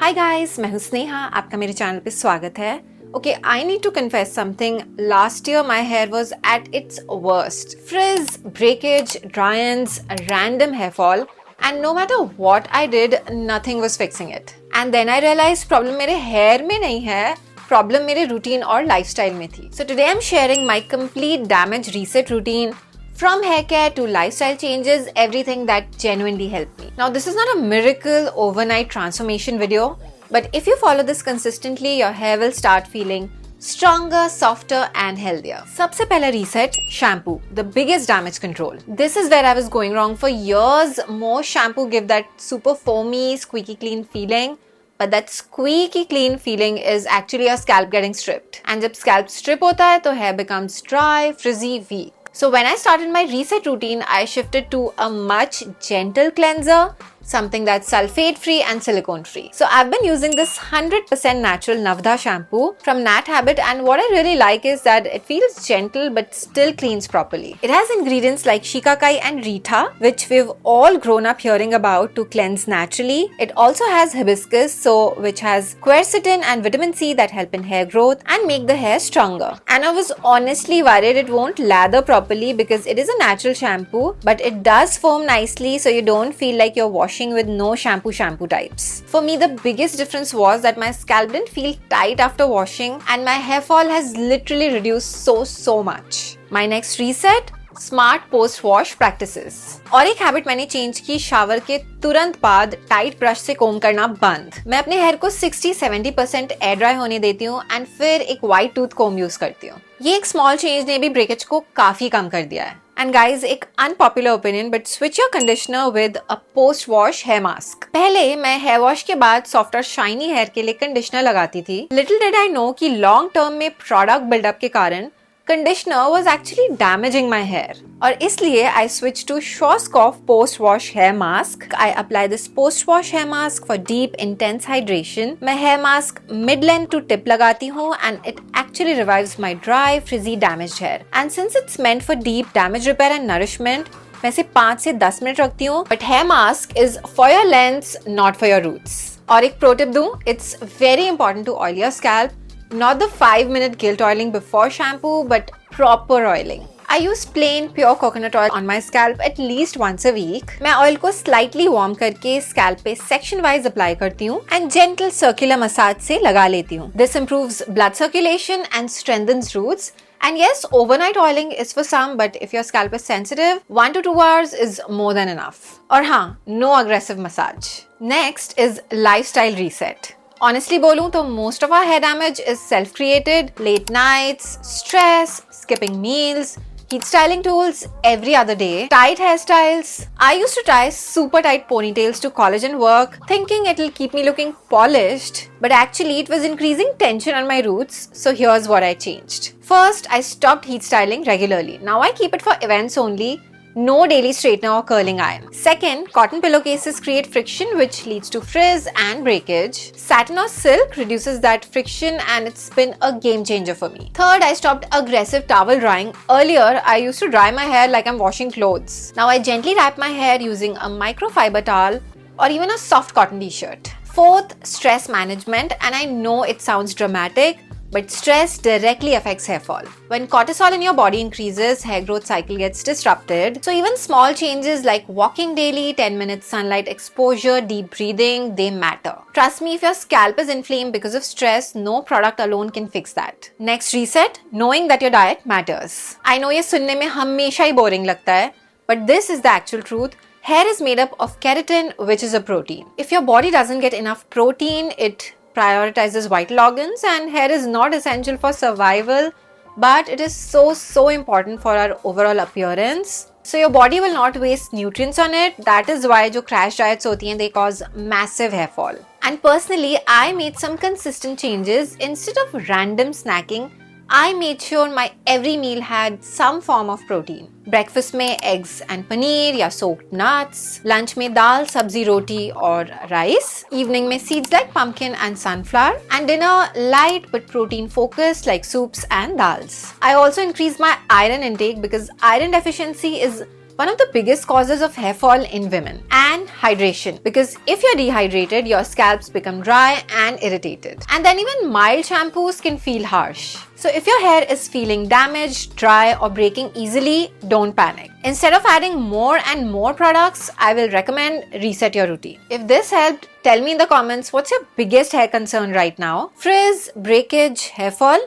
Hi guys, मैं हूं स्नेहा, आपका मेरे चैनल पे स्वागत है। Okay, I need to confess something. Last year my hair was at its worst. Frizz, breakage, dry ends, random hair fall, and no matter what I did, nothing was fixing it. And then I realized problem मेरे hair में नहीं है, problem मेरे routine और lifestyle में थी. So today I'm sharing my complete damage reset routine. From hair care to lifestyle changes, everything that genuinely helped me. Now, this is not a miracle overnight transformation video, but if you follow this consistently, your hair will start feeling stronger, softer, and healthier. सबसे पहला reset, shampoo, the biggest damage control. This is where I was going wrong for years. Most shampoo give that super foamy, squeaky clean feeling. But that squeaky clean feeling is actually your scalp getting stripped. And जब scalp strip होता है तो hair becomes dry, frizzy, weak. So when I started my reset routine, I shifted to a much gentle cleanser, something that's sulfate free and silicone free. So I've been using this 100% natural Navda shampoo from Nat Habit, and what I really like is that it feels gentle but still cleans properly. It has ingredients like shikakai and Rita, which we've all grown up hearing about to cleanse naturally. It also has hibiscus, which has quercetin and vitamin C that help in hair growth and make the hair stronger. And I was honestly worried it won't lather properly because it is a natural shampoo, but it does foam nicely, so you don't feel like you're washing with no shampoo types. For me, the biggest difference was that my scalp didn't feel tight after washing, and my hair fall has literally reduced so much. My next reset, smart post wash practices. और एक habit मैंने change की, shower के तुरंत बाद tight brush से कोम करना बंद. मैं अपने हेयर को 60-70% एयर ड्राई होने देती हूँ एंड फिर एक व्हाइट टूथ कोम यूज करती हूँ. ये एक स्मॉल चेंज ने भी ब्रेकेज को काफी कम कर दिया है. एंड गाइज, एक unpopular opinion, but switch your conditioner with a post wash hair mask. पहले मैं हेयर वॉश के बाद सॉफ्ट और शाइनी हेयर के लिए कंडीशनर लगाती थी. लिटिल डिड आई नो कि लॉन्ग टर्म में प्रोडक्ट बिल्डअप के कारण conditioner was actually damaging my hair. और इसलिए I switched to Schwarzkopf post wash hair mask. I apply this post wash hair mask for deep intense hydration. मैं hair mask mid length to tip लगाती हूँ and it actually revives my dry frizzy damaged hair. And since it's meant for deep damage repair and nourishment, मैं इसे 5 से 10 minute रखती हूँ. But hair mask is for your lengths, not for your roots. और एक pro tip दूँ, it's very important to oil your scalp. Not the 5-minute guilt oiling before shampoo, but proper oiling. I use plain pure coconut oil on my scalp at least once a week. मैं oil को slightly warm करके scalp पे section wise apply करती हूँ and gentle circular massage से लगा लेती हूँ. This improves blood circulation and strengthens roots. And yes, overnight oiling is for some, but if your scalp is sensitive, 1 to 2 hours is more than enough. और हाँ, no aggressive massage. Next is lifestyle reset. Honestly बोलूं तो most of our hair damage is self-created. Late nights, stress, skipping meals, heat styling tools every other day, tight hairstyles. I used to tie super tight ponytails to college and work, thinking it'll keep me looking polished. But actually it was increasing tension on my roots, so here's what I changed. First, I stopped heat styling regularly. Now I keep it for events only. No daily straightener or curling iron. Second, cotton pillowcases create friction which leads to frizz and breakage. Satin or silk reduces that friction and it's been a game changer for me. Third, I stopped aggressive towel drying. Earlier, I used to dry my hair like I'm washing clothes. Now I gently wrap my hair using a microfiber towel or even a soft cotton t-shirt. Fourth, stress management, and I know it sounds dramatic, but stress directly affects hair fall. When cortisol in your body increases, hair growth cycle gets disrupted. So even small changes like walking daily, 10 minutes sunlight exposure, deep breathing, they matter. Trust me, if your scalp is inflamed because of stress, no product alone can fix that. Next reset, knowing that your diet matters. I know ये सुनने में हमेशा ही boring लगता है, but this is the actual truth. Hair is made up of keratin, which is a protein. If your body doesn't get enough protein, it prioritizes vital organs, and hair is not essential for survival, but it is so important for our overall appearance. So your body will not waste nutrients on it. That is why जो crash diets होती हैं, they cause massive hair fall. And personally, I made some consistent changes. Instead of random snacking, I made sure my every meal had some form of protein. Breakfast में eggs and paneer या soaked nuts. Lunch में दाल, सब्जी, रोटी और rice. Evening में seeds like pumpkin and sunflower. And dinner light but protein focused like soups and dals. I also increased my iron intake because iron deficiency is one of the biggest causes of hair fall in women. And hydration, because if you're dehydrated, your scalps become dry and irritated. And then even mild shampoos can feel harsh. So if your hair is feeling damaged, dry, or breaking easily, don't panic. Instead of adding more and more products, I will recommend reset your routine. If this helped, tell me in the comments what's your biggest hair concern right now. Frizz, breakage, hair fall?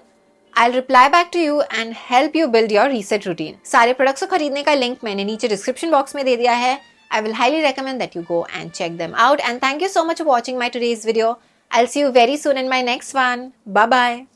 I'll reply back to you and help you build your reset routine. सारे products को खरीदने का link मैंने नीचे description box में दे दिया है. I will highly recommend that you go and check them out. And thank you so much for watching my today's video. I'll see you very soon in my next one. Bye bye.